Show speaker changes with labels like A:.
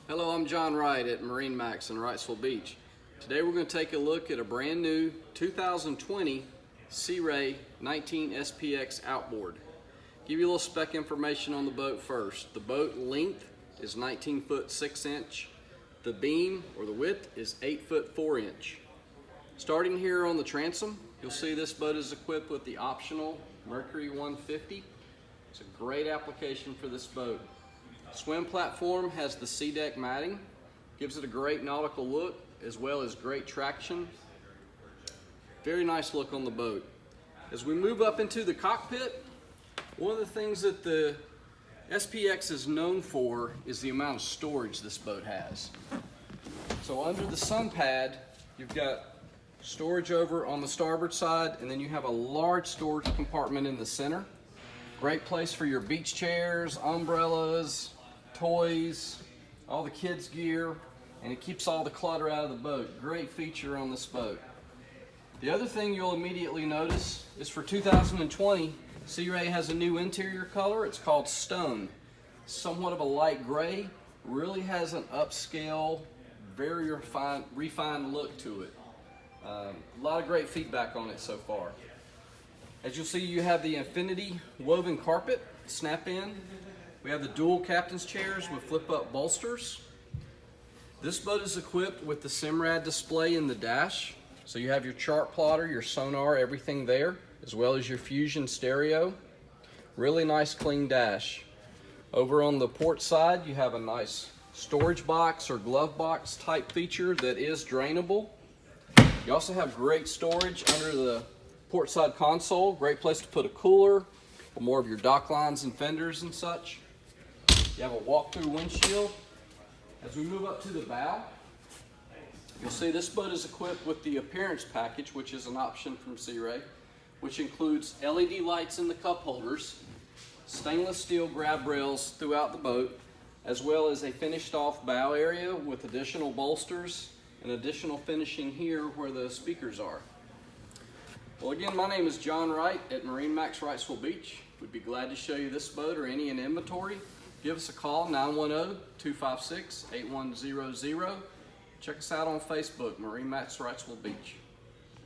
A: Hello, I'm John Wright at MarineMax in Wrightsville Beach. Today we're going to take a look at a brand new 2020 Sea Ray 19 SPX Outboard. Give you a little spec information on the boat first. The boat length is 19 foot 6 inch. The beam or the width is 8 foot 4 inch. Starting here on the transom, you'll see this boat is equipped with the optional Mercury 150. It's a great application for this boat. Swim platform has the sea deck matting, gives it a great nautical look as well as great traction. Very nice look on the boat. As we move up into the cockpit, one of the things that the SPX is known for is the amount of storage this boat has. So under the sun pad, you've got storage over on the starboard side, and then you have a large storage compartment in the center. Great place for your beach chairs, umbrellas, toys, all the kids' gear, and it keeps all the clutter out of the boat. Great feature on this boat. The other thing you'll immediately notice is for 2020, Sea Ray has a new interior color. It's called Stone. Somewhat of a light gray, really has an upscale, very refined look to it. A lot of great feedback on it so far. As you'll see, you have the infinity woven carpet, snap-in. We have the dual captain's chairs with flip-up bolsters. This boat is equipped with the Simrad display in the dash. So you have your chart plotter, your sonar, everything there, as well as your Fusion stereo. Really nice clean dash. Over on the port side, you have a nice storage box or glove box type feature that is drainable. You also have great storage under the port side console. Great place to put a cooler or more of your dock lines and fenders and such. You have a walk-through windshield. As we move up to the bow, you'll see this boat is equipped with the appearance package, which is an option from Sea Ray, which includes LED lights in the cup holders, stainless steel grab rails throughout the boat, as well as a finished off bow area with additional bolsters and additional finishing here where the speakers are. Well, again, my name is John Wright at MarineMax Wrightsville Beach. We'd be glad to show you this boat or any in inventory. Give us a call, 910-256-8100. Check us out on Facebook, MarineMax Wrightsville Beach.